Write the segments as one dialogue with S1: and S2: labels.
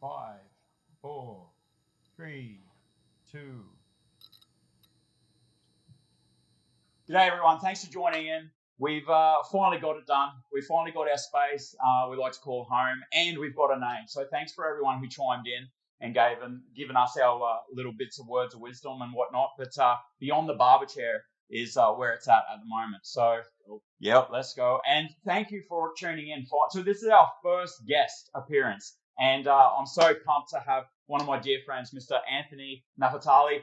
S1: 5, 4, 3, 2. G'day everyone, thanks for joining in. We've finally got it done. We finally got our space we like to call home, and we've got a name. So thanks for everyone who chimed in and given us our little bits of words of wisdom and whatnot. But Beyond the Barber Chair is where it's at the moment. So, yep, let's go. And thank you for tuning in. So this is our first guest appearance, and I'm so pumped to have one of my dear friends, Mr. Anthony Nafatali,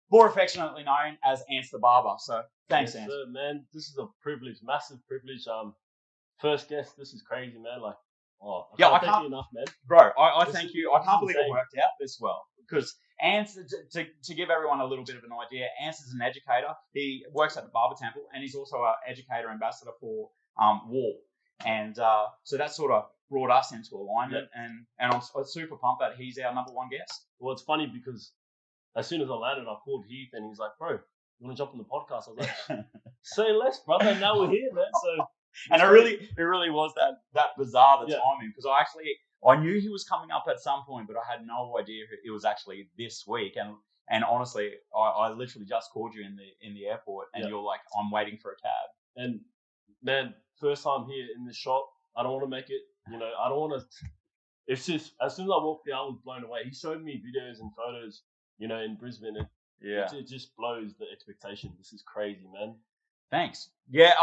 S1: more affectionately known as Ants the Barber. So thanks,
S2: yes,
S1: Ants.
S2: sir, man. This is a privilege, massive privilege. First guest, this is crazy, man. Like, I can't thank you enough, man.
S1: Bro, I thank you. I can't believe it worked out this well. Because Ants, to give everyone a little bit of an idea, Ants is an educator. He works at the Barber Temple, and he's also an educator ambassador for Wall. And so that sort of brought us into alignment. Yep. And I'm super pumped that he's our number one guest.
S2: Well, it's funny because as soon as I landed, I called Heath, and he's like, "Bro, you want to jump on the podcast?" I was like, "Say less, brother." And now we're here, man. So,
S1: and it really was that bizarre timing, because I knew he was coming up at some point, but I had no idea it was actually this week. And honestly, I literally just called you in the airport, and you're like, "I'm waiting for a cab."
S2: And man, first time here in the shop. I don't want to make it. I don't want to. It's just as soon as I walked there, I was blown away. He showed me videos and photos. In Brisbane, and it just blows the expectation. This is crazy, man.
S1: Thanks. Yeah,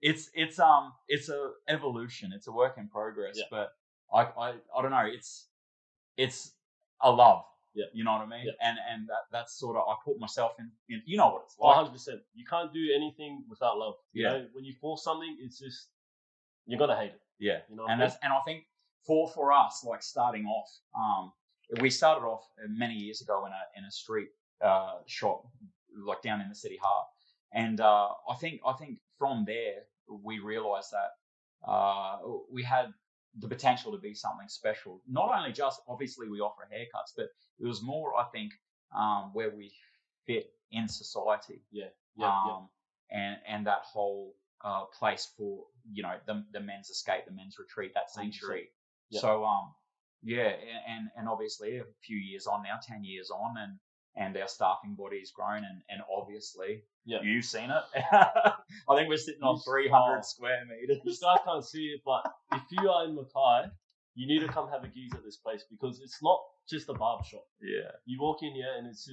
S1: It's a evolution. It's a work in progress. Yeah. But I don't know. It's a love.
S2: Yeah.
S1: You know what I mean? Yeah. And that's sort of, I put myself in. You know what it's like.
S2: 100%. You can't do anything without love. You know, when you force something, it's just you're gonna hate it.
S1: Yeah. And I think for us, like starting off, we started off many years ago in a street shop, like down in the city heart, and I think from there we realised that we had the potential to be something special. Not only just obviously we offer haircuts, but it was more, I think, where we fit in society. And that whole place for the men's escape, the men's retreat, that sanctuary. Yeah. So and obviously a few years on now, 10 years on, and our staffing body has grown, and obviously you've seen it. I think we're sitting on 300 square meters.
S2: You guys can't see it, but if you are in Mackay, you need to come have a gaze at this place, because it's not just a barber shop.
S1: Yeah.
S2: You walk in here and it's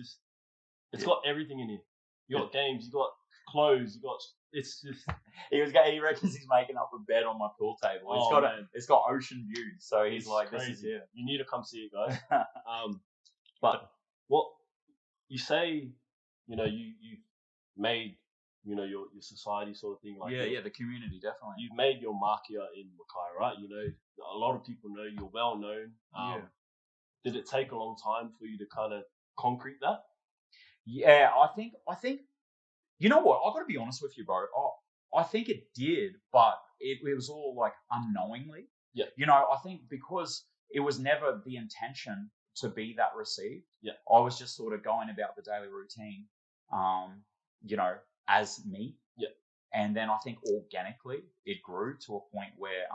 S2: got everything in here. You got games, you got clothes, it's just.
S1: He reckons he's making up a bed on my pool table. It's got ocean views, so he's like, crazy. This is it.
S2: You need to come see it, guys. But what you say, you made, your society sort of thing, like
S1: the community, definitely.
S2: You've made your mark here in Mackay, right? A lot of people know you're well known. Did it take a long time for you to kind of concrete that?
S1: Yeah, I think. You know what? I've got to be honest with you, bro. I think it did, but it was all like unknowingly.
S2: Yeah.
S1: I think because it was never the intention to be that received.
S2: Yeah.
S1: I was just sort of going about the daily routine, as me.
S2: Yeah.
S1: And then I think organically it grew to a point where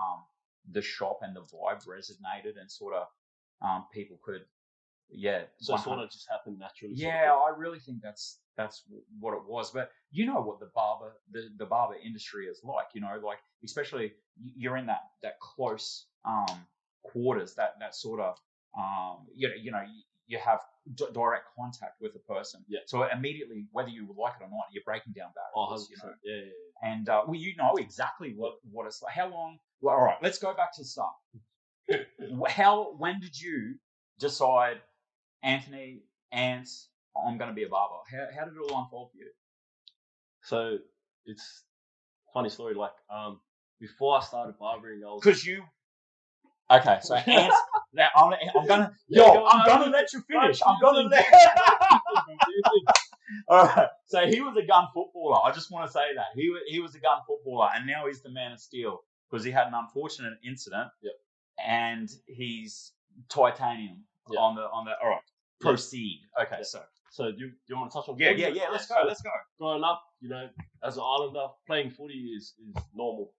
S1: the shop and the vibe resonated, and sort of people could. Yeah.
S2: So it sort of just happened naturally.
S1: Yeah, I really think that's what it was. But you know what the barber industry is like, like especially you're in that close quarters, that sort of you have direct contact with a person.
S2: Yeah.
S1: So immediately, whether you like it or not, you're breaking down barriers.
S2: 100%. Yeah.
S1: And you know exactly what it's like. How long? Well, all right, let's go back to the start. When did you decide, Anthony, Ants, I'm going to be a barber? How did it all unfold for you?
S2: So it's a funny story. Like before I started barbering, I was
S1: because you. Okay, so Ants. Now I'm gonna let you finish. I'm gonna let. All right. So he was a gun footballer. I just want to say that he was a gun footballer, and now he's the man of steel because he had an unfortunate incident.
S2: Yep.
S1: And he's titanium on the. All right. Proceed. Okay.
S2: Yeah. So do you want to touch on?
S1: Yeah. Let's go.
S2: Growing up, as an Islander, playing footy is normal.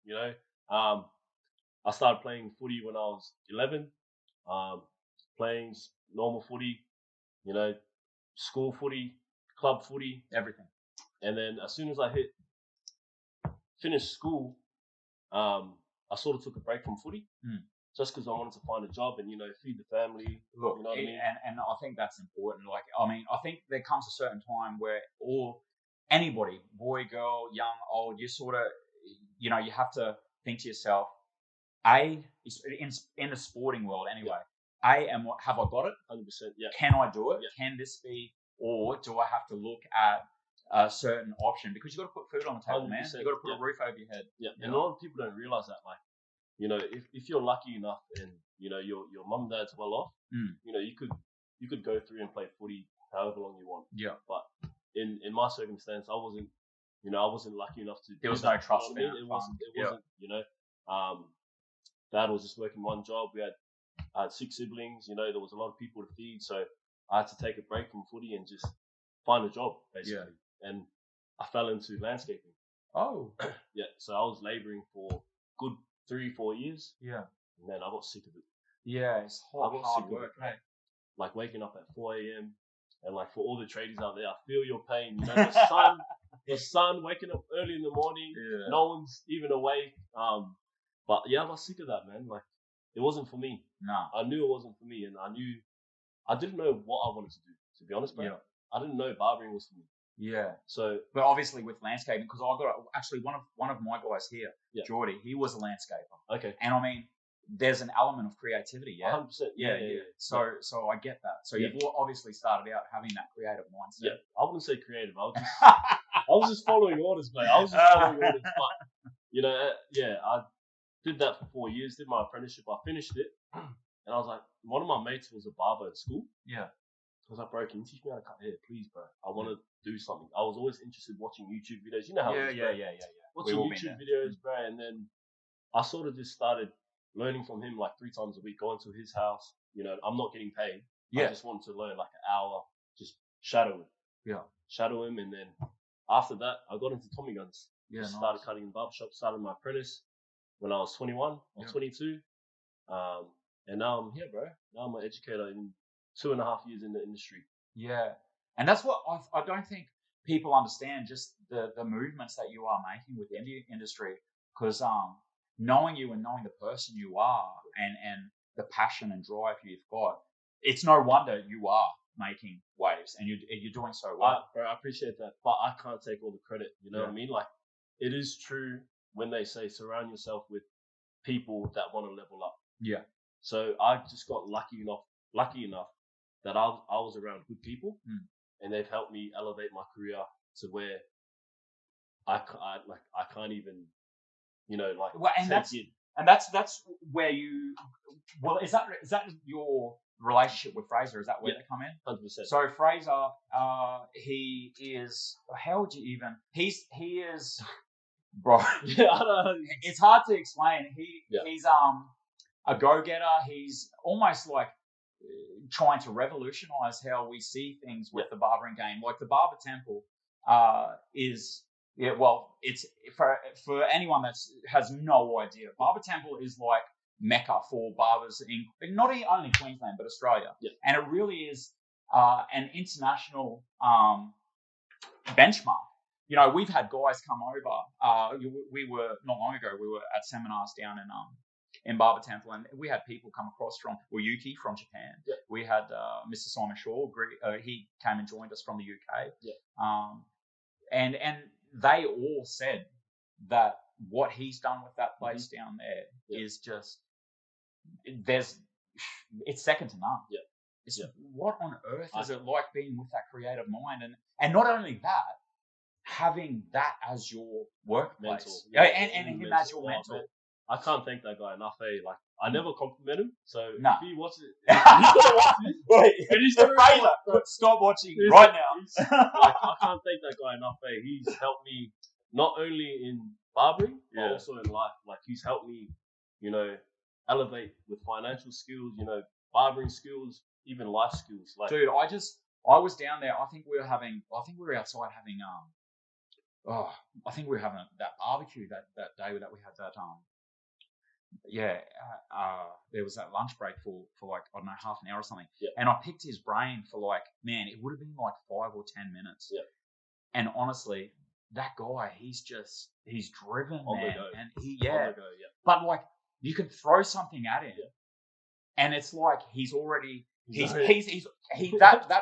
S2: I started playing footy when I was 11. playing normal footy, you know, school footy, club footy,
S1: everything.
S2: And then as soon as I finished school, I sort of took a break from footy. Just because I wanted to find a job and, feed the family.
S1: Look,
S2: you know what I mean?
S1: And I think that's important. Like, I mean, I think there comes a certain time where anybody, boy, girl, young, old, you sort of, you have to think to yourself, in the sporting world anyway, have I got it?
S2: 100%, yeah.
S1: Can I do it?
S2: Yeah.
S1: Can this be, or do I have to look at a certain option? Because you've got to put food on the table, man. You've got to put a roof over your head.
S2: Yeah, and a lot of people don't realize that, like, if you're lucky enough and your mum and dad's well off, you could go through and play footy however long you want.
S1: Yeah.
S2: But in my circumstance, I wasn't lucky enough to.
S1: There was no trust.
S2: It wasn't. Dad was just working one job. We had 6 siblings. There was a lot of people to feed, so I had to take a break from footy and just find a job basically. Yeah. And I fell into landscaping.
S1: Oh.
S2: Yeah. So I was labouring for good 3-4 years.
S1: Yeah.
S2: And then I got sick of it.
S1: Yeah, it's hard work, hey.
S2: Like waking up at 4 a.m. and like for all the tradies out there, I feel your pain. The sun waking up early in the morning. Yeah. No one's even awake. But yeah, I got sick of that, man. Like it wasn't for me.
S1: No.
S2: I knew it wasn't for me, and I didn't know what I wanted to do. To be honest, bro. Yeah. I didn't know barbering was for me.
S1: Yeah.
S2: So,
S1: but obviously with landscaping, because I got actually one of my guys here, Geordie. He was a landscaper.
S2: Okay.
S1: And I mean, there's an element of creativity. Yeah.
S2: 100%. Yeah.
S1: So I get that. So you've obviously started out having that creative mindset.
S2: Yeah. I wouldn't say creative. I was just following orders, mate. I was just following orders. But I did that for 4 years. Did my apprenticeship. I finished it, and I was like, one of my mates was a barber at school.
S1: Yeah.
S2: I was like, bro, can you teach me how to cut hair, please, bro? I want to do something. I was always interested in watching YouTube videos. You know how it is, bro. Yeah. Watching YouTube videos, bro, and then I sort of just started learning from him like 3 times a week, going to his house. I'm not getting paid. Yeah. I just wanted to learn like an hour, just shadow him. Yeah. Shadow him, and then after that, I got into Tommy guns. Yeah. Started cutting in barbershop. Started my apprentice when I was 21 or 22. And now I'm here, bro. Now I'm an educator in 2.5 years in the industry.
S1: Yeah. And that's what I don't think people understand, just the movements that you are making with the industry, because knowing you and knowing the person you are and the passion and drive you've got, it's no wonder you are making waves and you're doing so well.
S2: Bro, I appreciate that, but I can't take all the credit. You know what I mean? Like, it is true when they say surround yourself with people that want to level up.
S1: Yeah.
S2: So I just got lucky enough that I was around good people, and they've helped me elevate my career to where I can't even,
S1: well, and that's where you. Well, is that your relationship with Fraser? Is that where they come in?
S2: 100%.
S1: So Fraser, he is. How would you even? He is, bro.
S2: Yeah, I don't know.
S1: It's hard to explain. He's a go-getter. He's almost like trying to revolutionize how we see things with the barbering game. Like the Barber Temple is. Yeah, well, it's for anyone that has no idea. Barber Temple is like Mecca for barbers in not only Queensland but Australia, and it really is an international benchmark. We've had guys come over. We were not long ago. We were at seminars down in Barber Temple, and we had people come across from Yuki from Japan. Yeah. We had Mr. Simon Shaw. He came and joined us from the UK. Yeah. And they all said that what he's done with that place down there is just it's second to none. Yeah. What on earth is it like being with that creative mind, and not only that, having that as your workplace, and him as your mentor.
S2: I can't thank that guy enough. Like, I never compliment him, so if he watches it,
S1: he's gonna watch it. Stop watching right now.
S2: I can't thank that guy enough. He's helped me not only in barbering, but also in life. Like, he's helped me, elevate with financial skills, barbering skills, even life skills. Like,
S1: dude, I was down there. I think we were outside having I think we were having that barbecue that day that we had that there was that lunch break for like, I don't know, half an hour or something.
S2: Yeah.
S1: And I picked his brain for like, man, it would have been like 5 or 10 minutes.
S2: Yeah.
S1: And honestly, that guy, he's driven,
S2: On
S1: man.
S2: the go.
S1: And
S2: On the go, yeah.
S1: But like, you can throw something at him,
S2: Yeah.
S1: and it's like he's already that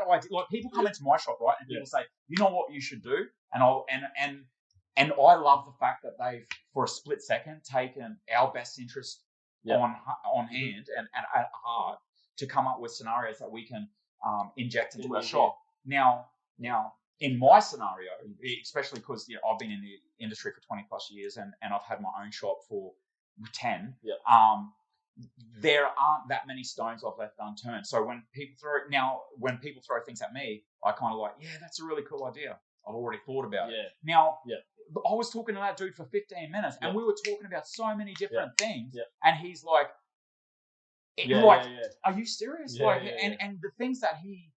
S1: idea. Like, people come into my shop, right, and people say, you know what you should do, and I love the fact that they've, for a split second, taken our best interest on hand and at heart to come up with scenarios that we can inject into our shop. Now, in my scenario, especially because I've been in the industry for 20 plus years and I've had my own shop for 10. There aren't that many stones I've left unturned. So when people throw things at me, I kind of like, that's a really cool idea. I've already thought about it. Now, I was talking to that dude for 15 minutes, and we were talking about so many different things, and he's like, are you serious? And the things that he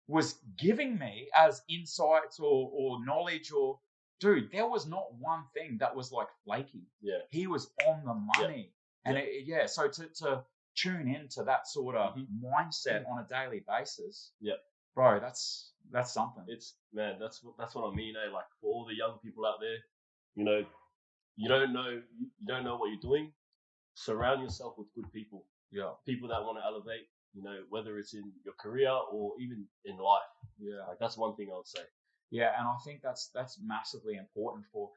S1: was giving me as insights or knowledge, or dude, there was not one thing that was like flaky. He was on the money. And so to tune into that sort of mindset on a daily basis, bro, that's something.
S2: That's what I mean. Like, for all the young people out there, you don't know what you're doing. Surround yourself with good people. People that want to elevate. Whether it's in your career or even in life. Like, that's one thing I would say.
S1: Yeah, and I think that's massively important for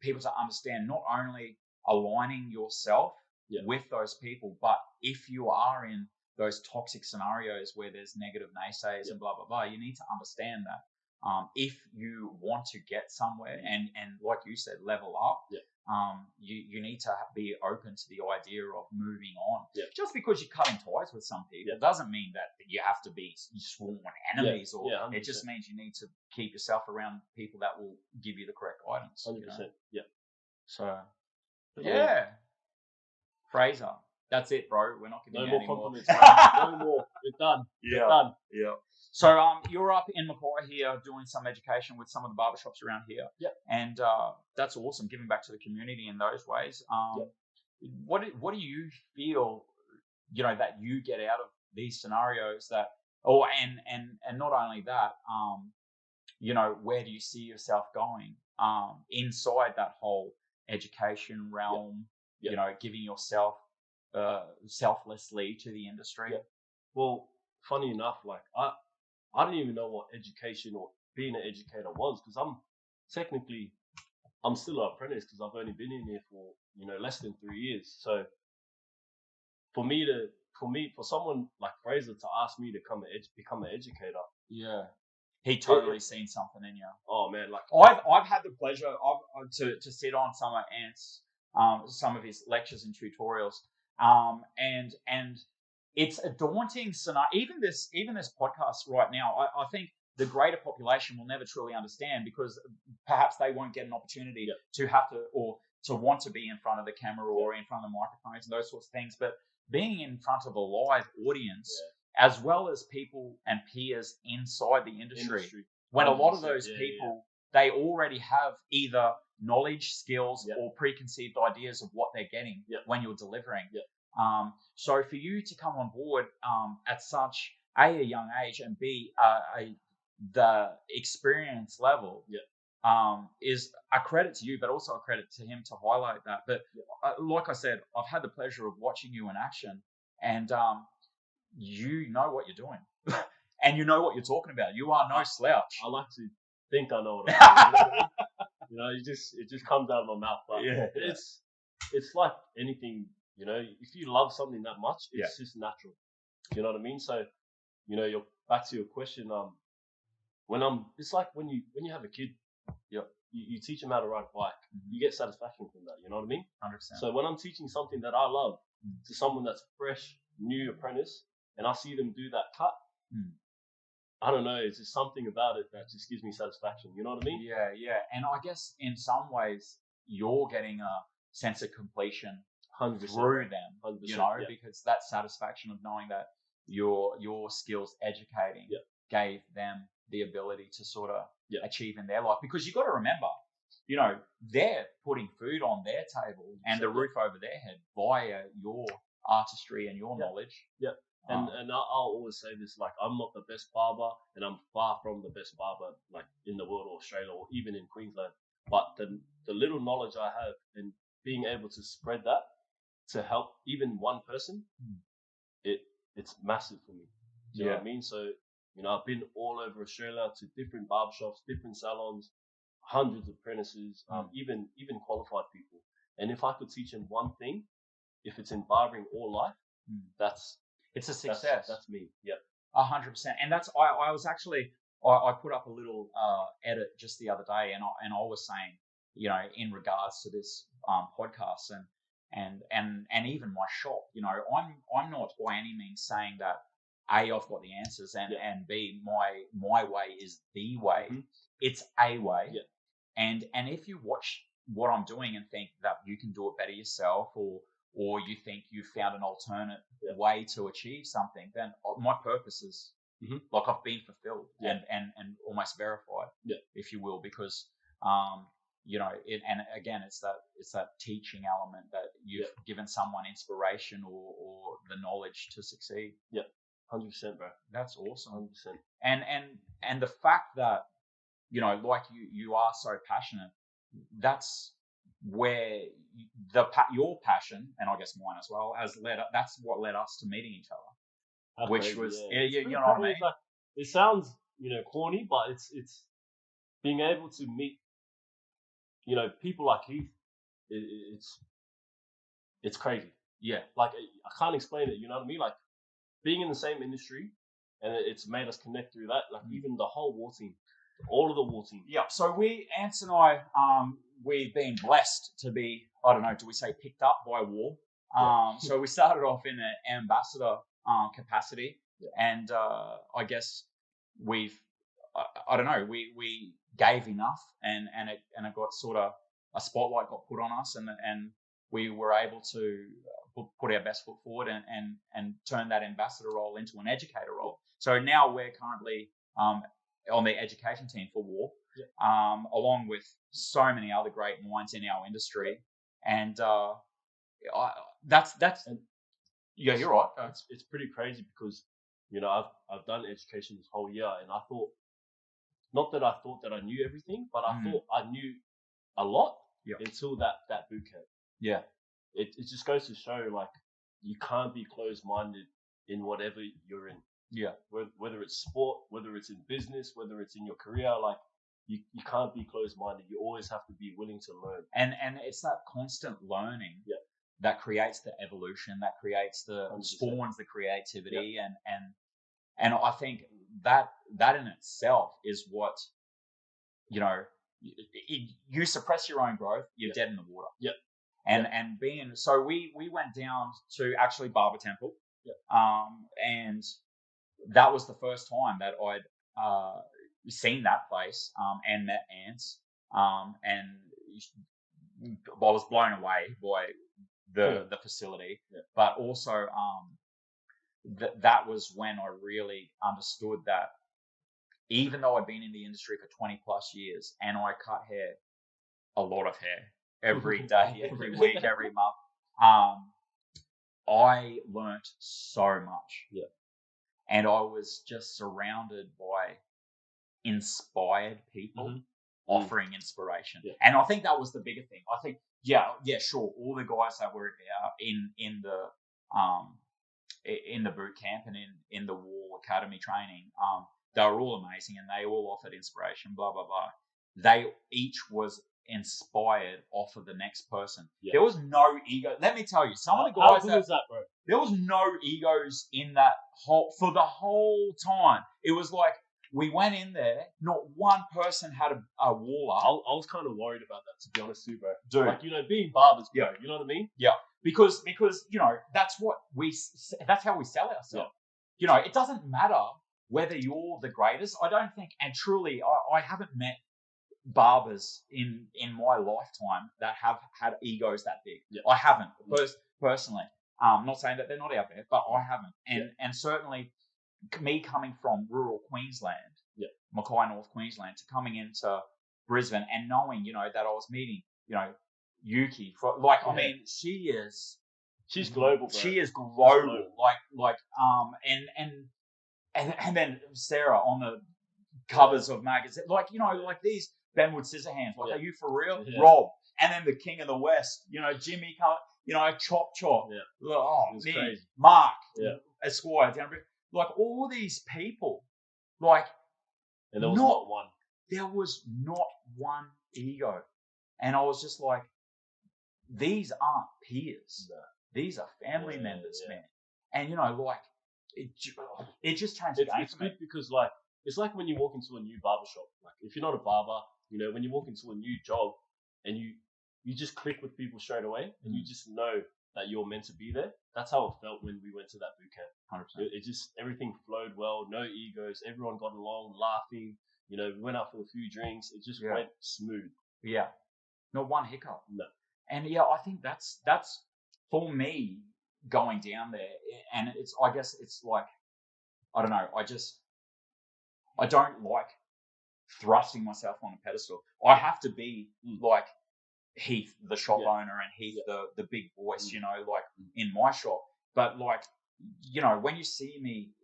S1: people to understand, not only aligning yourself with those people, but if you are in those toxic scenarios where there's negative naysayers and blah, blah, blah, you need to understand that if you want to get somewhere and like you said, level up, you need to be open to the idea of moving on. Just because you're cutting ties with some people doesn't mean that you have to be sworn enemies, or it just means you need to keep yourself around people that will give you the correct guidance.
S2: 100%.
S1: So, Fraser, that's it, bro. We're not giving you any more.
S2: No more. We're done. We're done.
S1: So, you're up in Mackay here doing some education with some of the barbershops around here. And that's awesome, giving back to the community in those ways. What do you feel, that you get out of these scenarios and not only that, where do you see yourself going inside that whole education realm, giving yourself selflessly to the industry?
S2: Well, funny enough, like, I didn't even know what education or being an educator was, because I'm still an apprentice, because I've only been in here for less than 3 years. So for someone like Fraser to ask me to become an educator,
S1: he totally seen something in you.
S2: Oh man, like,
S1: I've had the pleasure to sit on some of Ant's some of his lectures and tutorials, and it's a daunting scenario. Even this podcast right now, I think the greater population will never truly understand, because perhaps they won't get an opportunity to have to, or to want to be in front of the camera or in front of the microphones and those sorts of things. But being in front of a live audience, as well as people and peers inside the industry, when a lot of those people, they already have either knowledge, skills, or preconceived ideas of what they're getting when you're delivering. So for you to come on board at such a young age, and B, the experience level is a credit to you, but also a credit to him to highlight that. But like I said, I've had the pleasure of watching you in action, and you know what you're doing, and you know what you're talking about. You are no slouch.
S2: I like to think I know what I'm doing. It just comes out of my mouth. But it's like anything. If you love something that much, it's just natural. You know what I mean? So, you're back to your question. It's like when you have a kid, you teach them how to ride a bike. You get satisfaction from that. You know what I mean?
S1: 100%.
S2: So when I'm teaching something that I love to someone that's a fresh, new apprentice, and I see them do that cut, I don't know. It's just something about it that just gives me satisfaction. You know what I mean?
S1: Yeah. And I guess in some ways you're getting a sense of completion
S2: 100%.
S1: through them,
S2: 100%,
S1: because that satisfaction of knowing that your skills educating gave them the ability to sort of achieve in their life. Because you've got to remember, they're putting food on their table and the roof over their head via your artistry and your knowledge.
S2: Yeah. And I'll always say this, like, I'm not the best barber, and I'm far from the best barber, like, in the world or Australia or even in Queensland. But the little knowledge I have and being able to spread that to help even one person, it's massive for me. Do you know what I mean? So, I've been all over Australia to different barbershops, different salons, hundreds of apprentices, even qualified people. And if I could teach them one thing, if it's in barbering or life, it's a success. That's me. Yeah.
S1: 100%. And that's I was actually I put up a little edit just the other day, and I was saying, in regards to this podcast and even my shop, I'm not by any means saying that A, I've got the answers, and B, my way is the way.
S2: Mm-hmm.
S1: It's a way.
S2: Yeah.
S1: And if you watch what I'm doing and think that you can do it better yourself, or you think you found an alternate way to achieve something, then my purpose is like I've been fulfilled and almost verified, if you will, because and again, it's that teaching element that you've given someone inspiration or the knowledge to succeed.
S2: Yeah, 100%, bro.
S1: That's awesome.
S2: 100%.
S1: And the fact that like you are so passionate, that's where your passion, and I guess mine as well, that's what led us to meeting each other.
S2: That's
S1: which
S2: crazy,
S1: was
S2: you
S1: know what I mean?
S2: Like, it sounds corny, but it's being able to meet people like Keith. It's crazy.
S1: Yeah,
S2: like I can't explain it. You know what I mean? Like being in the same industry, and it's made us connect through that. Like even the whole war team, all of the war team.
S1: Yeah. So Ants and I, we've been blessed to be, I don't know, do we say picked up by war? So we started off in an ambassador capacity, and I guess I don't know, we gave enough, and it got sort of a spotlight got put on us, and we were able to put our best foot forward and turn that ambassador role into an educator role. So now we're currently on the education team for war, along with so many other great minds in our industry, and that's yeah, you're right.
S2: It's pretty crazy because I've done education this whole year, and I thought, not that I thought that I knew everything, but I thought I knew a lot until that boot camp.
S1: Yeah,
S2: it just goes to show, like, you can't be closed-minded in whatever you're in.
S1: Yeah,
S2: whether it's sport, whether it's in business, whether it's in your career, like you can't be closed-minded. You always have to be willing to learn.
S1: And it's that constant learning that creates the evolution, that creates the 100%. Spawns the creativity, and I think that in itself is what you suppress your own growth, you're dead in the water.
S2: Yep.
S1: And being so we went down to actually Barber Temple, and that was the first time that I'd seen that place and met Ants, and I was blown away by the facility, but also that was when I really understood that even though I'd been in the industry for 20 plus years and I cut hair, a lot of hair every day, every week, every month, I learnt so much.
S2: Yeah.
S1: And I was just surrounded by inspired people offering inspiration. Yeah. And I think that was the bigger thing. I think, sure, all the guys that were in the boot camp and in the War Academy training, they were all amazing and they all offered inspiration, blah, blah, blah. They each was inspired off of the next person. Yeah. There was no ego. Let me tell you, some of the guys.
S2: How good is that, bro?
S1: There was no egos in that for the whole time. It was like we went in there, not one person had a wall up.
S2: I was kind of worried about that, to be honest, too, bro.
S1: Dude,
S2: like, being barbers, bro. You know what I mean?
S1: Yeah. Because that's how we sell ourselves. Yeah. It doesn't matter whether you're the greatest. I don't think, and truly, I haven't met barbers in my lifetime that have had egos that big. Yeah. I haven't, personally. Not saying that they're not out there, but I haven't. And certainly me coming from rural Queensland, Mackay, North Queensland, to coming into Brisbane, and knowing, that I was meeting, Yuki for like, I mean, she's
S2: global, bro.
S1: She is global. And then Sarah on the covers of magazines, like these Benwood Scissorhands. Like, are you for real?
S2: Yeah.
S1: Rob, and then the King of the West, Jimmy, Chop.
S2: Yeah.
S1: Oh,
S2: me, crazy.
S1: Mark,
S2: Esquire,
S1: like all these people, like,
S2: and there was not one.
S1: There was not one ego, and I was just like, these aren't peers. No. These are family members, man. And it just changed the game.
S2: It's good because like it's like when you walk into a new barber shop. Like if you're not a barber, when you walk into a new job and you just click with people straight away, and you just know that you're meant to be there. That's how it felt when we went to that boot camp.
S1: 100%.
S2: It just everything flowed well, no egos, everyone got along, laughing. We went out for a few drinks. It just went smooth.
S1: Yeah, not one hiccup.
S2: No.
S1: And I think that's for me going down there, and I guess it's like, I don't know. I don't like thrusting myself on a pedestal. I have to be like Heath, the shop owner, and Heath, the big voice, like in my shop. But like, when you see me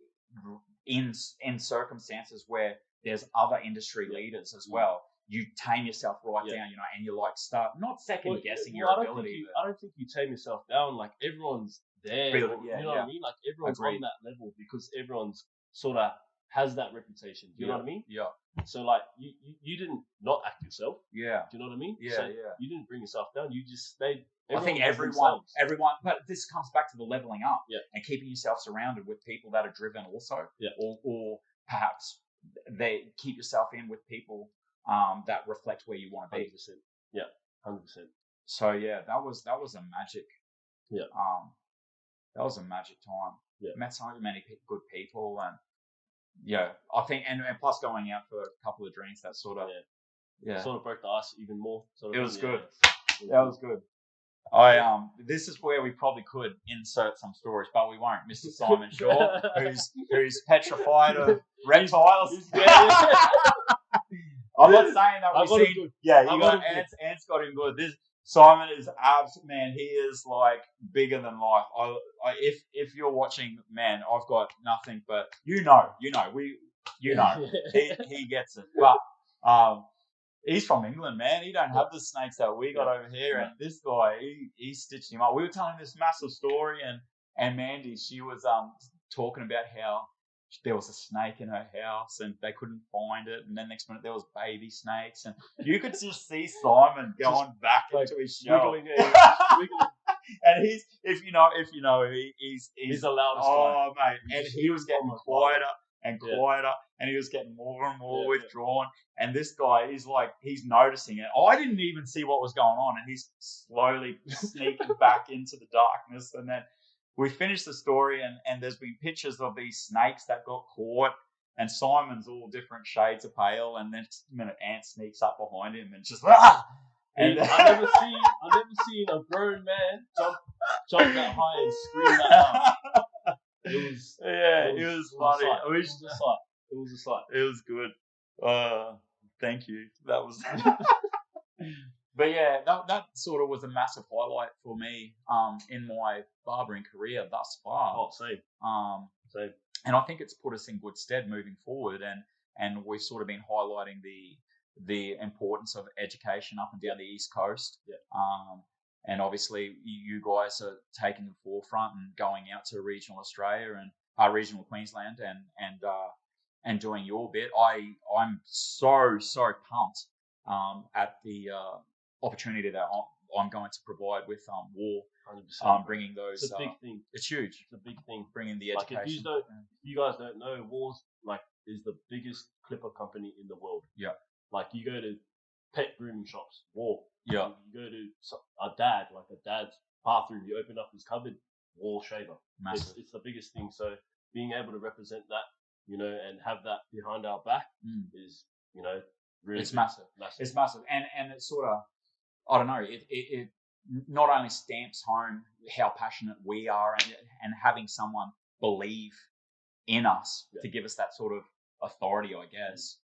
S1: in circumstances where there's other industry leaders as well, you tame yourself right down, and you like start not second guessing your ability.
S2: I don't think you tame yourself down. Like everyone's there.
S1: Really,
S2: you know what I mean? Like everyone's on that level because everyone's sort of has that reputation. Do you know what I mean?
S1: Yeah.
S2: So like you didn't not act yourself.
S1: Yeah.
S2: Do you know what I mean?
S1: Yeah,
S2: so you didn't bring yourself down. You just stayed.
S1: I think everyone, but this comes back to the leveling up and keeping yourself surrounded with people that are driven also, or perhaps they keep yourself in with people that reflect where you want to be.
S2: 100%. Yeah, 100%.
S1: So that was a magic.
S2: Yeah.
S1: That was a magic time.
S2: Yeah.
S1: Met so many good people, and I think, and plus going out for a couple of drinks, that sort of
S2: sort of broke the ice even more.
S1: It was good.
S2: Yeah.
S1: That was good. This is where we probably could insert some stories, but we won't. Mr. Simon Shaw, who's petrified of reptiles. I'm not saying that we've seen. Ant's got him good. This Simon is man. He is like bigger than life. If you're watching, man, I've got nothing but he gets it. But he's from England, man. He don't have the snakes that we got over here. And this guy, he stitched him up. We were telling this massive story, and Mandy, she was talking about how there was a snake in her house and they couldn't find it, and then next minute there was baby snakes, and you could just see Simon going back into his shell. Wiggling. And he's he's
S2: the loudest guy.
S1: Mate, and he was getting quieter and quieter, and he was getting more and more withdrawn. And this guy is like, he's noticing it. I didn't even see what was going on, and he's slowly sneaking back into the darkness. And then we finished the story, and there's been pictures of these snakes that got caught, and Simon's all different shades of pale, and then next minute Ant sneaks up behind him and just
S2: And I've never seen a grown man jump that high and scream that loud. It was funny. It was a sight.
S1: It was good. Thank you. That was. But that sort of was a massive highlight for me in my barbering career thus far.
S2: Oh, same. Same.
S1: And I think it's put us in good stead moving forward, and we've sort of been highlighting the importance of education up and down the East Coast.
S2: Yeah.
S1: And obviously you guys are taking the forefront and going out to regional Australia and regional Queensland and doing your bit. I'm so pumped at the opportunity that I'm going to provide with WAR.
S2: 100%.
S1: Bringing those.
S2: It's a big thing.
S1: It's huge.
S2: It's a big thing.
S1: Bringing the education.
S2: Like if you guys don't know, WAR's is the biggest clipper company in the world.
S1: Yeah.
S2: Like you go to pet grooming shops, WAR.
S1: Yeah.
S2: You go to a dad's bathroom, you open up his cupboard, WAR shaver.
S1: Massive.
S2: It's the biggest thing. So being able to represent that, and have that behind our back is, really
S1: it's massive. It's massive. And it's sort of, I don't know, it not only stamps home how passionate we are and having someone believe in us to give us that sort of authority, I guess,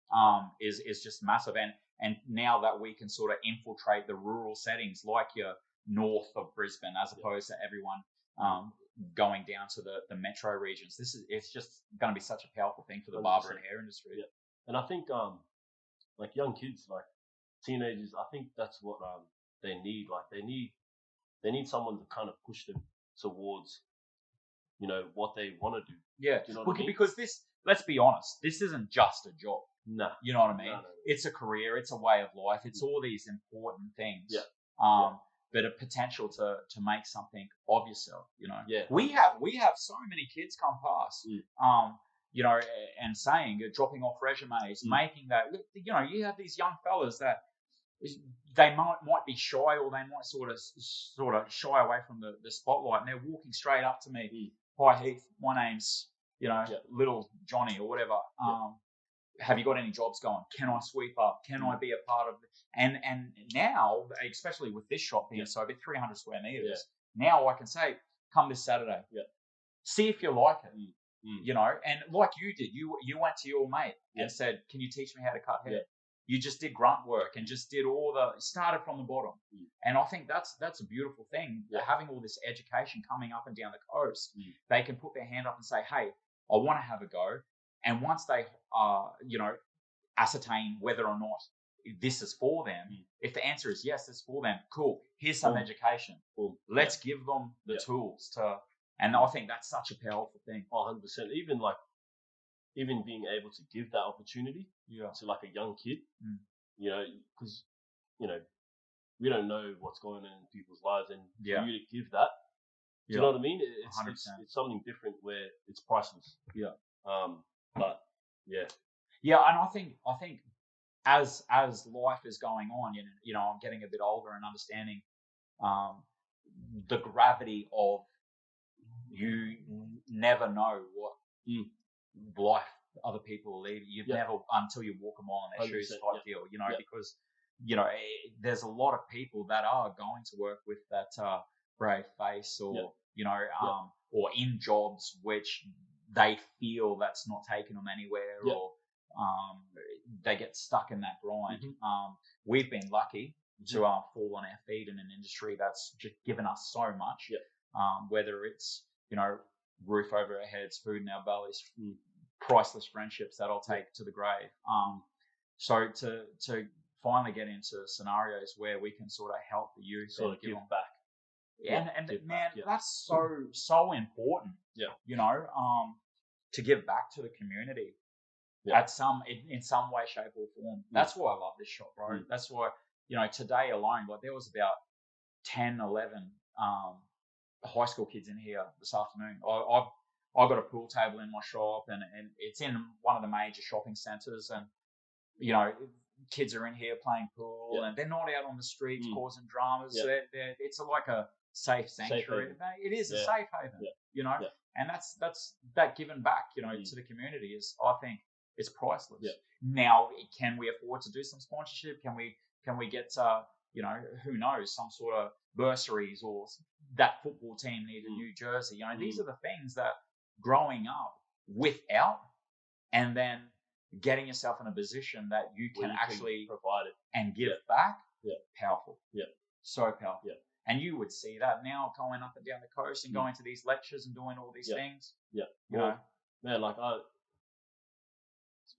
S1: is just massive. And now that we can sort of infiltrate the rural settings, like your north of Brisbane, as opposed to everyone going down to the metro regions, it's just going to be such a powerful thing for the
S2: 100%.
S1: barber and hair industry.
S2: Yeah. And I think like young kids, like teenagers, I think that's what they need. Like they need someone to kind of push them towards, you know, what they want to do.
S1: Yeah,
S2: do you know what I mean?
S1: Because this, let's be honest, this isn't just a job.
S2: Nah.
S1: You know what I mean?
S2: No.
S1: It's a career, it's a way of life, it's all these important things.
S2: Yeah.
S1: But a potential to make something of yourself, you know.
S2: Yeah.
S1: We have so many kids come past, you know, and saying, dropping off resumes, making that, you know, you have these young fellas that they might be shy, or they might sort of shy away from the spotlight, and they're walking straight up to me. Hi Heath, my name's, you know, Little Johnny or whatever. Have you got any jobs going? Can I sweep up? Can I be a part of it? And now, especially with this shop being so big, 300 square meters, now I can say, come this Saturday. See if you like it. You know, and like you did, you went to your mate and said, can you teach me how to cut hair? You just did grunt work and just did started from the bottom. And I think that's a beautiful thing. Having all this education coming up and down the coast, they can put their hand up and say, hey, I want to have a go. And once they, you know, ascertain whether or not this is for them, if the answer is yes, it's for them, cool. Here's some education. Let's give them the tools to, and I think that's such a powerful thing.
S2: 100%. Even being able to give that opportunity to like a young kid, you know, because, you know, we don't know what's going on in people's lives, and for you to give that, do you know what I mean? It's something different where it's priceless. But
S1: and I think as life is going on, you know, I'm getting a bit older and understanding the gravity of you never know what life other people will lead. You've never until you walk a mile in their shoes type deal, you know, because, you know, there's a lot of people that are going to work with that brave face, or, you know, or in jobs which they feel that's not taking them anywhere, or they get stuck in that grind. We've been lucky to fall on our feet in an industry that's just given us so much, whether it's, you know, roof over our heads, food in our bellies, priceless friendships that I'll take to the grave. So to finally get into scenarios where we can sort of help the youth,
S2: sort of give back.
S1: And man, that's so important. You know, to give back to the community at in some way, shape, or form. That's why I love this shop, bro. That's why, you know, today alone, like there was about 10, 11 high school kids in here this afternoon. I've got a pool table in my shop, and it's in one of the major shopping centres, and, you know, kids are in here playing pool, and they're not out on the streets causing dramas. It's like a safe sanctuary. It is a safe haven, you know, and that's that giving back, you know, to the community is, I think, it's priceless. Now, can we afford to do some sponsorship? Can we get you know, who knows, some sort of bursaries, or that football team need a new jersey? You know, these are the things that growing up without, and then getting yourself in a position that you can actually
S2: provide it
S1: and give back. Powerful. So powerful. And you would see that now going up and down the coast and going to these lectures and doing all these things. You know,
S2: man, like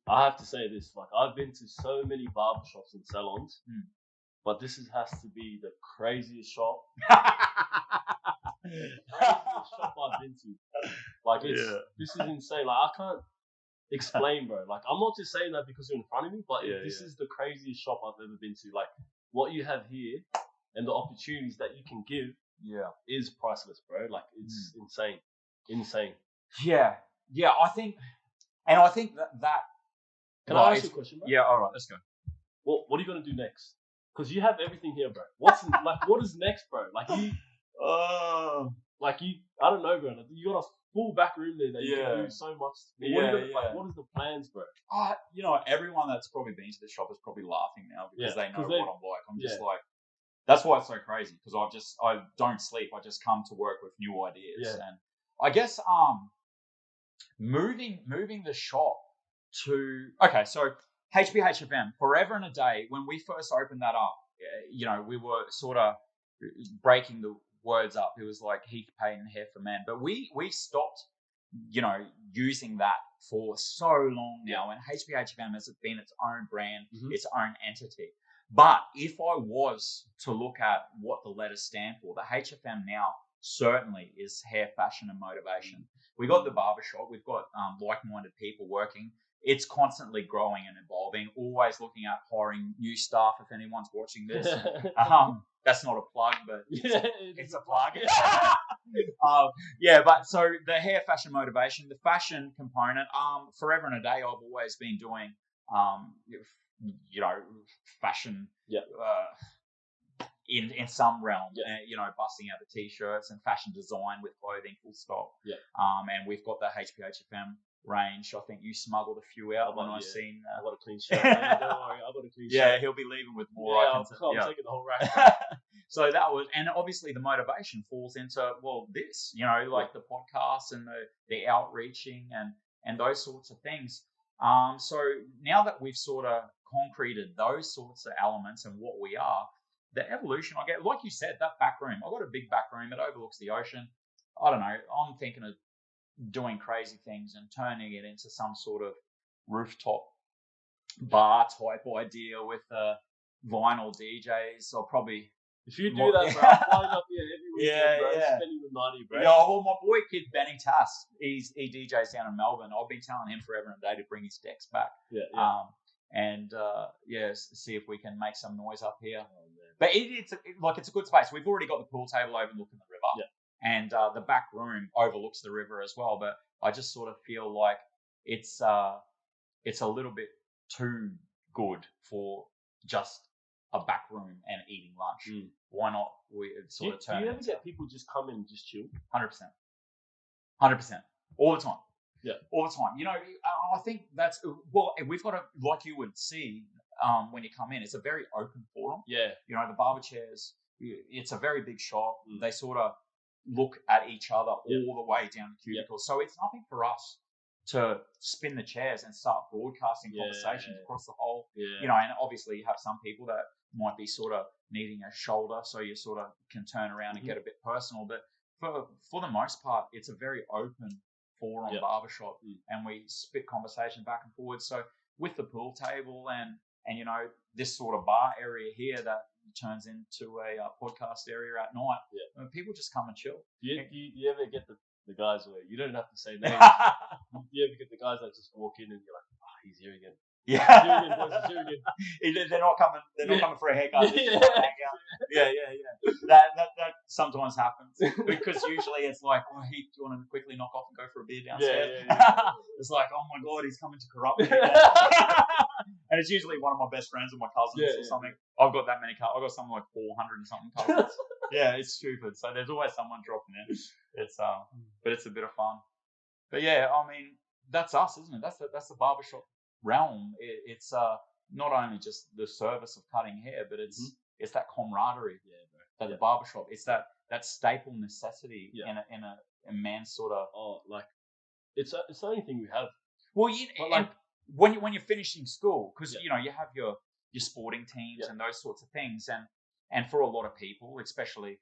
S2: I have to say this, like I've been to so many barbershops and salons, but this has to be the craziest shop. Craziest shop I've been to. Like this is insane. Like I can't explain, bro. Like I'm not just saying that because you're in front of me, but this is the craziest shop I've ever been to. Like what you have here and the opportunities that you can give is priceless, bro. Like it's insane.
S1: I think that
S2: can I ask you a question, bro?
S1: All right, let's go.
S2: What are you gonna do next? Because you have everything here, bro. What is next, bro? Like you I don't know, bro. Like, you got a full back room there that you can do so much. What is the plans, bro?
S1: You know, everyone that's probably been to this shop is probably laughing now because they know what I'm like. I'm just like, that's why it's so crazy, because I don't sleep. I just come to work with new ideas, and I guess moving the shop to so HBHFM, forever and a day. When we first opened that up, we were sort of breaking the words up. It was like Heath Payne Hair for Men, but we stopped, using that for so long now. And HBHFM has been its own brand, its own entity. But if I was to look at what the letters stand for, the HFM now certainly is hair, fashion, and motivation. We got the barbershop. We've got like-minded people working. It's constantly growing and evolving, always looking at hiring new staff if anyone's watching this. That's not a plug, but it's a plug. But so the hair, fashion, motivation, the fashion component, forever and a day, I've always been doing, fashion in some realm, busting out the t-shirts and fashion design with clothing, full stop. And we've got the HPHFM range. I think you smuggled a few out when I seen.
S2: I got a clean shirt. Don't worry, I got a clean shirt.
S1: Yeah, he'll be leaving with more.
S2: I'm taking the whole rack.
S1: So that was, and obviously the motivation falls into this, like the podcast and the outreaching and those sorts of things. So now that we've sort of concreted those sorts of elements and what we are, the evolution, I get, like you said, that back room. I've got a big back room. It overlooks the ocean. I don't know. I'm thinking of doing crazy things and turning it into some sort of rooftop bar type idea with vinyl DJs. I'll probably...
S2: If you do that, bro, I'm flying up here every weekend, bro. Spending the money, bro.
S1: Yeah, well, my boy kid Benny Tass, he DJs down in Melbourne. I've been telling him forever and a day to bring his decks back. See if we can make some noise up here. But it's a good space. We've already got the pool table overlooking the river, and the back room overlooks the river as well. But I just sort of feel like it's a little bit too good for just a back room and eating lunch. Why not? We sort of turn.
S2: Do you ever get people just come in and just chill?
S1: 100%, all the time.
S2: Yeah,
S1: all the time. I think that's we've got to, like you would see when you come in. It's a very open forum.
S2: Yeah,
S1: the barber chairs. It's a very big shop. They sort of look at each other all the way down the cubicle. So it's nothing for us to spin the chairs and start broadcasting conversations across the whole. And obviously you have some people that might be sort of needing a shoulder, so you sort of can turn around and get a bit personal. But for the most part, it's a very open forum barbershop, and we spit conversation back and forward. So with the pool table and this sort of bar area here that turns into a podcast area at night, people just come and chill.
S2: Do you ever get the guys where you don't have to say names? You ever get the guys that just walk in and you're like, oh, he's here again.
S1: Yeah,
S2: he's here again.
S1: They're not coming. They're not coming for a haircut. Yeah. That sometimes happens because usually it's like, oh, Heath, do you want to quickly knock off and go for a beer downstairs? It's like, oh my god, he's coming to corrupt me. And it's usually one of my best friends or my cousins or something. I've got that many I've got something like 400 and something cousins. It's stupid. So there's always someone dropping in. It's but it's a bit of fun. But that's us, isn't it? That's the barbershop realm. It's not only just the service of cutting hair, but it's that camaraderie that the barbershop. It's that staple necessity in a man's sort of
S2: it's the only thing we have.
S1: Well, when you're finishing school, because you have your sporting teams and those sorts of things, and for a lot of people, especially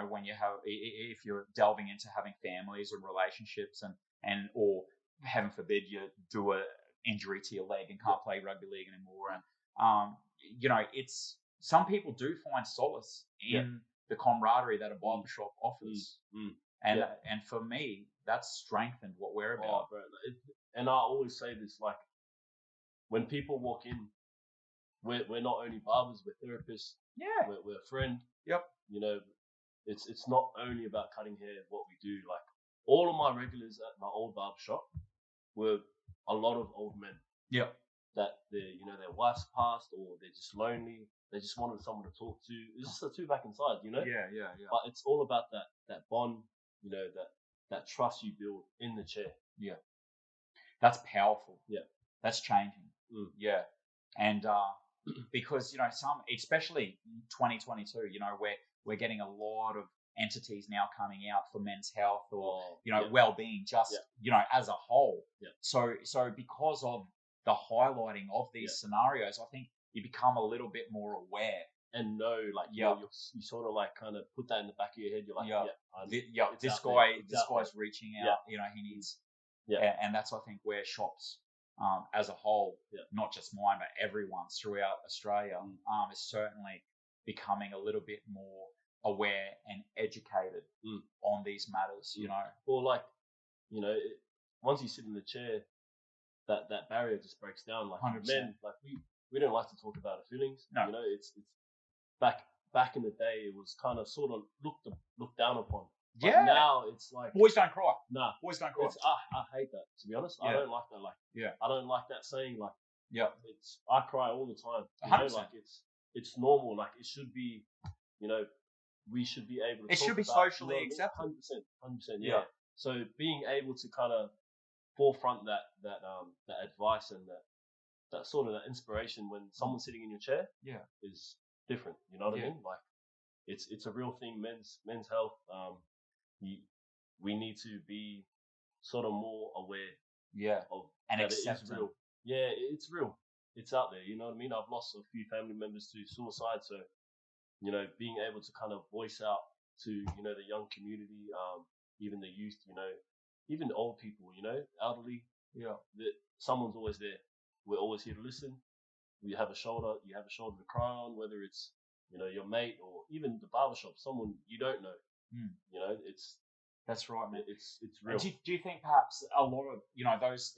S1: when you have, if you're delving into having families and relationships and or heaven forbid you do a injury to your leg and can't play rugby league anymore, and it's some people do find solace in the camaraderie that a barbershop offers, and for me that's strengthened what we're about.
S2: Bro. And I always say this, like, when people walk in, we're not only barbers, we're therapists. We're a friend. It's not only about cutting hair. What we do, like all of my regulars at my old barbershop were a lot of old men. That their wives passed, or they're just lonely. They just wanted someone to talk to. It's just the two back inside, But it's all about that bond, that trust you build in the chair.
S1: That's powerful. That's changing. And because some, especially 2022, we're getting a lot of entities now coming out for men's health or well-being, just as a whole. So because of the highlighting of these scenarios, I think you become a little bit more aware.
S2: And know, like, you sort of like kind of put that in the back of your head. You're like,
S1: this guy's reaching out. You know, he needs.
S2: Yeah.
S1: And that's, I think, where shops, as a whole, not just mine but everyone's throughout Australia, is certainly becoming a little bit more aware and educated on these matters. You know,
S2: or like, you know, once you sit in the chair, that barrier just breaks down. Like
S1: 100%.
S2: Men, like we don't like to talk about our feelings.
S1: No.
S2: You know, it's back in the day, it was kind of sort of looked down upon. But now it's like,
S1: boys don't cry.
S2: Nah,
S1: boys don't cry.
S2: I hate that, to be honest. I don't like that. Like, I don't like that saying. Like, I cry all the time. You know, like it's normal. Like, it should be. You know, we should be able to.
S1: It should be socially accepted.
S2: 100%. Yeah. So being able to kind of forefront that advice and that sort of that inspiration when someone's sitting in your chair, is different. You know what I mean? Like, it's a real thing. Men's health. We need to be sort of more aware. Of
S1: and
S2: that
S1: accept
S2: it is real. Yeah, it's real. It's out there. You know what I mean? I've lost a few family members to suicide, so you know, being able to kind of voice out to, you know, the young community, even the youth, you know, even old people, you know, elderly, that someone's always there. We're always here to listen. You have a shoulder to cry on, whether it's, you know, your mate or even the barbershop, someone you don't know. You know,
S1: that's right, man.
S2: It's real.
S1: Do you think perhaps a lot of, you know, those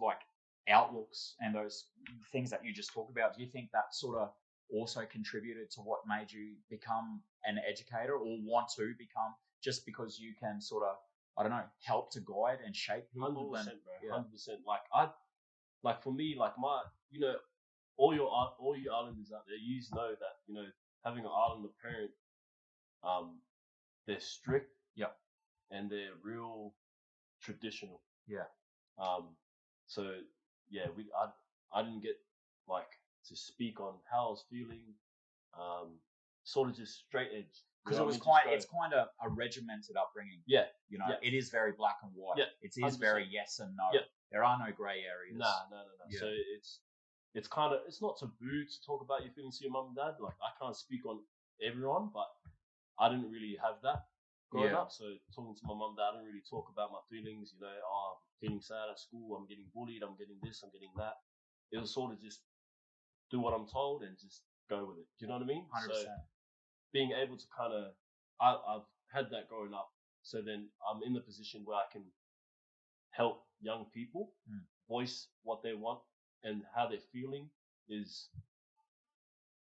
S1: like outlooks and those things that you just talked about, do you think that sort of also contributed to what made you become an educator or want to become, just because you can sort of, I don't know, help to guide and shape people?
S2: 100%, bro. 100%. Like for me, like you know, all you islanders out there, you know that, you know, having an islander parent, they're strict, and they're real traditional, so I didn't get like to speak on how I was feeling, sort of just straight edge,
S1: because it's kind of a regimented upbringing. You know, it is very black and white. It is 100%. Very yes and no. There are no grey areas.
S2: No. So it's kind of, it's not taboo to talk about your feelings to your mum and dad. Like, I can't speak on everyone, but I didn't really have that growing up. So talking to my mum and dad, I didn't really talk about my feelings. You know, I'm feeling sad at school, I'm getting bullied, I'm getting this, I'm getting that. It was sort of just do what I'm told and just go with it. Do you know what I mean?
S1: 100%.
S2: So being able to kind of, I've had that growing up. So then I'm in the position where I can help young people voice what they want and how they're feeling. It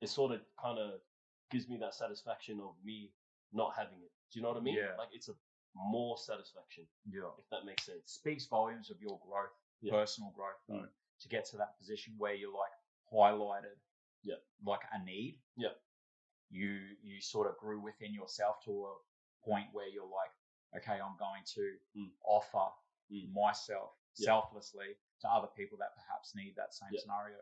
S2: sort of kind of gives me that satisfaction of me not having it. Do you know what I mean? Like, it's a more satisfaction. If that makes sense.
S1: Speaks volumes of your growth, personal growth, though, to get to that position where you're like highlighted, like a need. You sort of grew within yourself to a point where you're like, okay, I'm going to offer myself selflessly to other people that perhaps need that same scenario.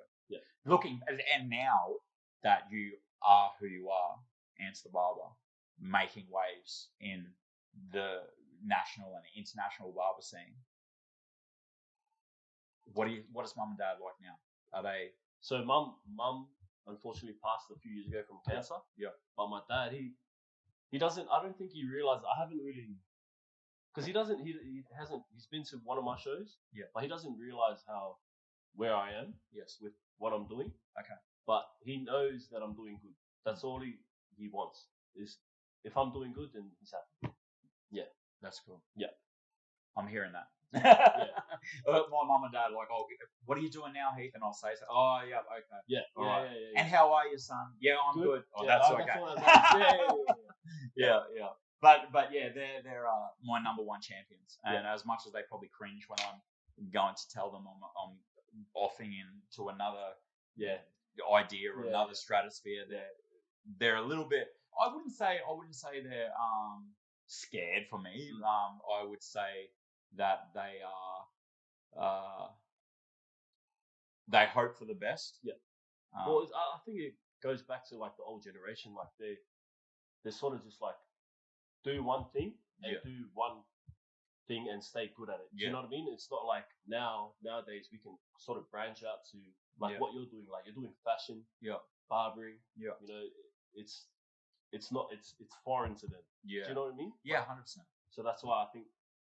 S1: Looking, and now that you are who you are, Ant the Barber, making waves in the national and international barber scene, what is mum and dad like now? Are they?
S2: So mum unfortunately passed a few years ago from cancer. But my dad, he doesn't. I don't think he realized. I haven't really, because he hasn't. He's been to one of my shows. But he doesn't realize where I am. With what I'm doing.
S1: Okay.
S2: But he knows that I'm doing good. That's all he wants, is if I'm doing good, then he's happy.
S1: That's cool.
S2: I'm
S1: hearing that. My mum and dad are like, oh, what are you doing now, Heath? And I'll say, oh, yeah, okay.
S2: All right.
S1: And how are you, son? Yeah, I'm good. Oh, that's okay. But yeah, they're my number one champions. And as much as they probably cringe when I'm going to tell them I'm offing into another idea or another stratosphere, they're a little bit. I wouldn't say they're scared for me. I would say that they are. They hope for the best.
S2: Well, I think it goes back to like the old generation. Like they're sort of just like do one thing and do thing and stay good at it. Do
S1: Yeah.
S2: you know what I mean? It's not like nowadays we can sort of branch out to like what you're doing. Like you're doing fashion, barbering. You know, it's foreign to them.
S1: Yeah.
S2: Do you know what I mean?
S1: Yeah, 100%.
S2: So that's why I think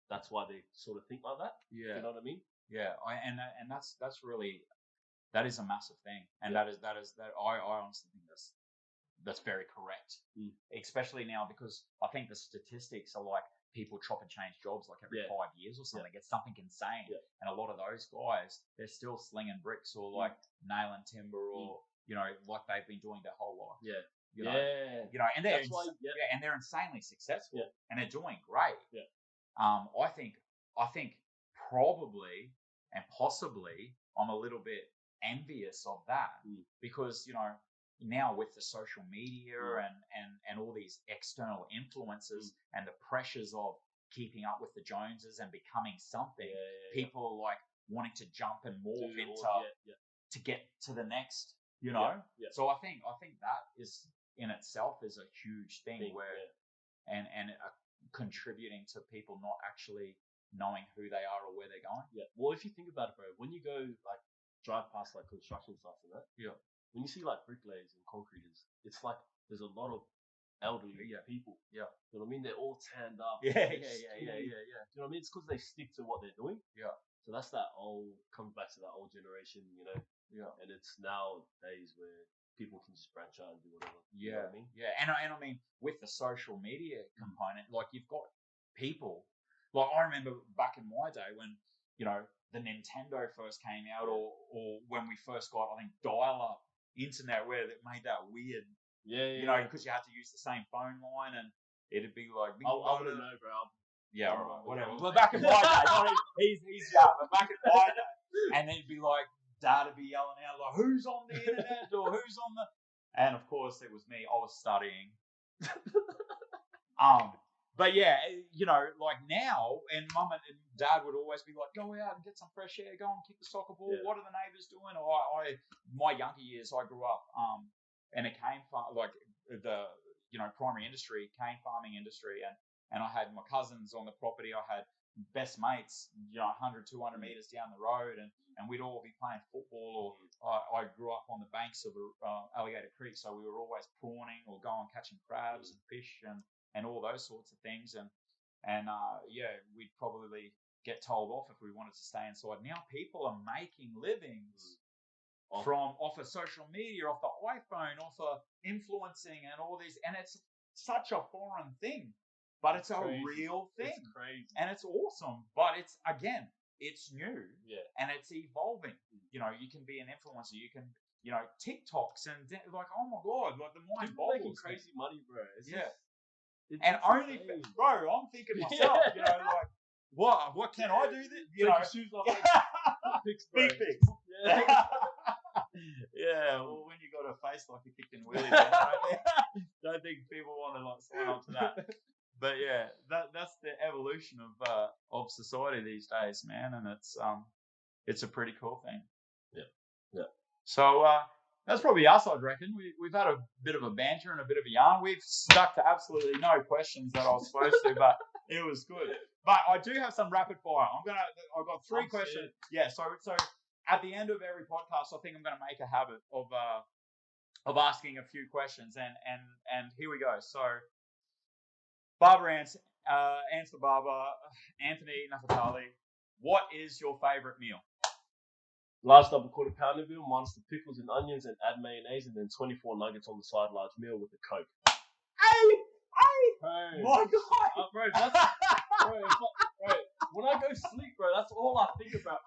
S2: that's why they sort of think like that.
S1: Yeah.
S2: Do you know what I mean?
S1: Yeah. And that's really, that is a massive thing, and that I honestly think that's very correct, especially now, because I think the statistics are like people chop and change jobs like every 5 years or something. It's something insane, and a lot of those guys, they're still slinging bricks or like nailing timber or you know, like they've been doing their whole life. You know, and they're and they're insanely successful, and they're doing great. I think probably and possibly I'm a little bit envious of that, because you know, now with the social media and all these external influences and the pressures of keeping up with the Joneses and becoming something, people are like wanting to jump and morph to get to the next, you know. So I think that is in itself is a huge thing where and contributing to people not actually knowing who they are or where they're going.
S2: Well, if you think about it, bro, when you go like drive past like construction sites and that, when you see like bricklayers and concreters, it's like there's a lot of elderly people. You know what I mean? They're all tanned up.
S1: You
S2: know what I mean? It's because they stick to what they're doing. So that's that old, comes back to that old generation, you know. And it's nowadays where people can just branch out and do whatever. You know what I mean?
S1: And I mean, with the social media component, like you've got people, like I remember back in my day when, you know, the Nintendo first came out, or when we first got, I think, dial-up internet, where it made that weird, you know, because you had to use the same phone line, and it'd be like,
S2: I wouldn't know, bro.
S1: Yeah, all right, whatever. Well, back in my day, he's young, but back in my day, and then it'd be like, Dad would be yelling out like, "Who's on the internet?" or "Who's on the?" And of course, it was me. I was studying. But yeah, you know, like now, and Mum and Dad would always be like, "Go out and get some fresh air. Go and kick the soccer ball. What are the neighbours doing?" Or my younger years, I grew up in a cane farm, like the primary industry, cane farming industry, and I had my cousins on the property. I had best mates, 100, 200 meters down the road, and we'd all be playing football. Or I grew up on the banks of Alligator Creek, so we were always prawning or going catching crabs and fish and all those sorts of things. And we'd probably get told off if we wanted to stay inside. Now people are making livings off of social media, off the iPhone, off of influencing and all these, and it's such a foreign thing. But it's a real thing.
S2: It's crazy.
S1: And it's awesome. But it's new. And it's evolving. You know, you can be an influencer. You can, TikToks and like, oh my God, like the mind
S2: people
S1: boggles.
S2: Making crazy money, bro.
S1: Bro, I'm thinking myself, like, what can I do? This?
S2: Shoes off,
S1: big pics. Well, when you got a face like you kicked in wheelies, don't think people want to like sign up to that. But yeah, that's the evolution of society these days, man, and it's a pretty cool thing. So that's probably us, I'd reckon. We've had a bit of a banter and a bit of a yarn. We've stuck to absolutely no questions that I was supposed to, but it was good. But I do have some rapid fire. I've got 3 questions. Yeah. So at the end of every podcast, I think I'm going to make a habit of asking a few questions, and here we go. So. Barber Ants the Barber, Anthony Nafatali, what is your favourite meal?
S2: Large double quarter pounder meal, minus the pickles and onions, and add mayonnaise, and then 24 nuggets on the side, large meal with a Coke.
S1: Hey! My God!
S2: Bro, when I go sleep, bro, that's all I think about.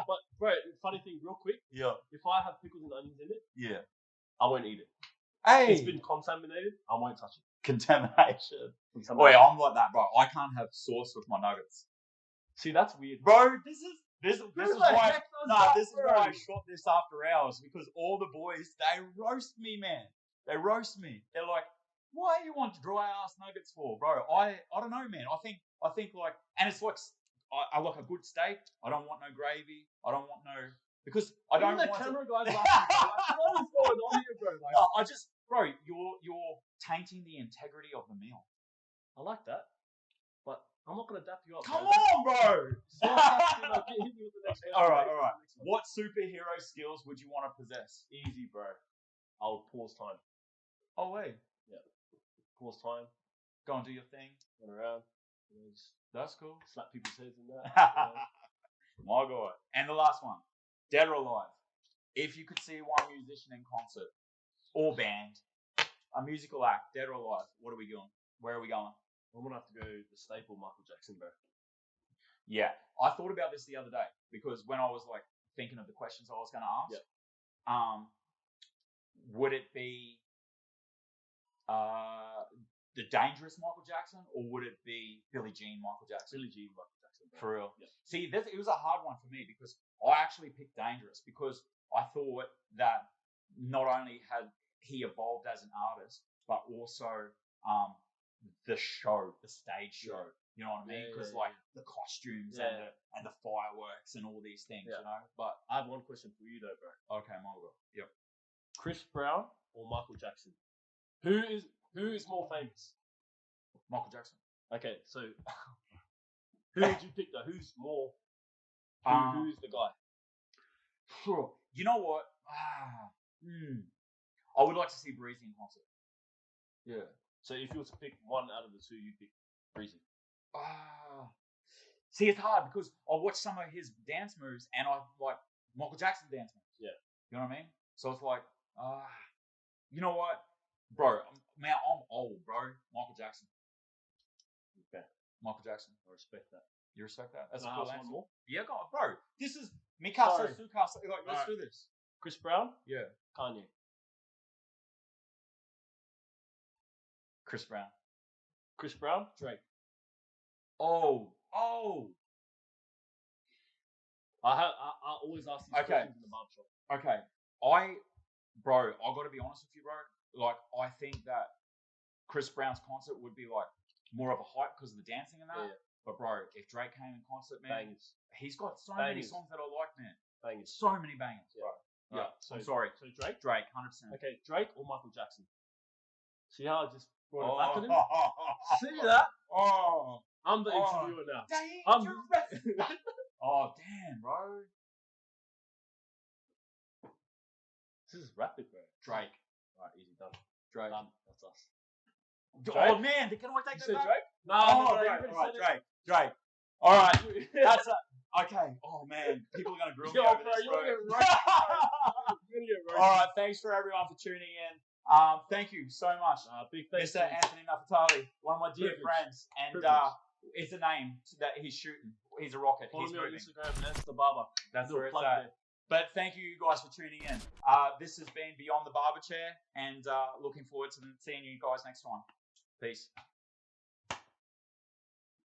S2: But, bro, funny thing, real quick. If I have pickles and onions in it, I won't eat it.
S1: Hey!
S2: It's been contaminated, I won't touch it.
S1: Contamination. Wait, I'm like that, bro. I can't have sauce with my nuggets.
S2: See, that's weird,
S1: bro. This is why I shot this after hours, because all the boys, they roast me, man. They roast me. They're like, "Why you want dry ass nuggets for, bro?" I don't know, man. I think like, and it's like, I like a good steak. I don't want no gravy. I don't want no, because I don't want.
S2: Camera guys laughing, what is going on here, bro? Like,
S1: bro, you're tainting the integrity of the meal.
S2: I like that, but I'm not gonna dap you up.
S1: Come
S2: bro.
S1: on, bro.
S2: Hit me with the next one.
S1: All right. What superhero skills would you want to possess?
S2: Easy, bro. I'll pause time.
S1: Oh, wait.
S2: Yeah. Pause time.
S1: Go and do your thing.
S2: Run around. You know, just
S1: That's cool.
S2: slap people's heads in that.
S1: My God. And the last one. Dead or alive. If you could see one musician in concert or band, a musical act, dead or alive, what are we doing? Where are we going?
S2: I'm gonna have to go the staple Michael Jackson, bro.
S1: Yeah. I thought about this the other day because when I was like thinking of the questions I was going to ask, would it be the dangerous Michael Jackson or would it be Billie Jean Michael Jackson?
S2: Billie Jean Michael Jackson, bro.
S1: For real.
S2: Yeah.
S1: See, it was a hard one for me because I actually picked dangerous because I thought that not only had he evolved as an artist, but also the show, the stage show. You know what I mean? Because the costumes and the fireworks and all these things, you know. But
S2: I have one question for you though, bro.
S1: okay, Michael. Yep.
S2: Chris Brown or Michael Jackson? Who is more famous?
S1: Michael Jackson.
S2: Okay, so who would you pick though? Who's more? Who's the guy?
S1: You know what? I would like to see Breezy in concert.
S2: Yeah. So if you were to pick one out of the two, you'd pick Breezy.
S1: See, it's hard because I watch some of his dance moves and I like Michael Jackson's dance moves.
S2: Yeah.
S1: You know what I mean? So it's like, you know what, bro? Man, I'm old, bro. Michael Jackson.
S2: Okay.
S1: Michael Jackson.
S2: I respect that.
S1: You respect that? That's a
S2: cool
S1: cool
S2: answer.
S1: answer.
S2: More?
S1: Yeah, go on, bro. This is Mikasa Sukasa. Like, let's do this.
S2: Chris Brown?
S1: Yeah.
S2: Kanye.
S1: Chris Brown.
S2: Chris Brown? Drake.
S1: Oh.
S2: I always ask these questions in the barbershop.
S1: Okay. I gotta be honest with you, bro. Like, I think that Chris Brown's concert would be like more of a hype because of the dancing and that. Yeah. But bro, if Drake came in concert, man, he's got so many songs that I like, man.
S2: Bangers.
S1: So many bangers, bro. Yeah.
S2: So,
S1: I'm sorry.
S2: So Drake?
S1: Drake, 100%.
S2: Okay, Drake or Michael Jackson? See how I just brought it back to him? See that?
S1: Oh.
S2: I'm the interviewer now.
S1: Oh, damn, bro.
S2: This is rapid, bro.
S1: Drake.
S2: Right, easy done.
S1: Drake.
S2: That's us.
S1: Drake? Oh, man. Can I take that back?
S2: Drake?
S1: No, Drake. All right. That's okay. Oh, man. People are going to grill me over this, bro.
S2: You're going to get roasted.
S1: All right. Thanks for everyone for tuning in. Thank you so much.
S2: Big thanks
S1: Mr. Anthony Nafatali, one of my dear friends. And it's a name that he's shooting. He's a rocket.
S2: Follow me on Instagram, Anthony the Barber.
S1: That's where it's at. But thank you guys for tuning in. This has been Beyond the Barber Chair, and looking forward to seeing you guys next time. Peace.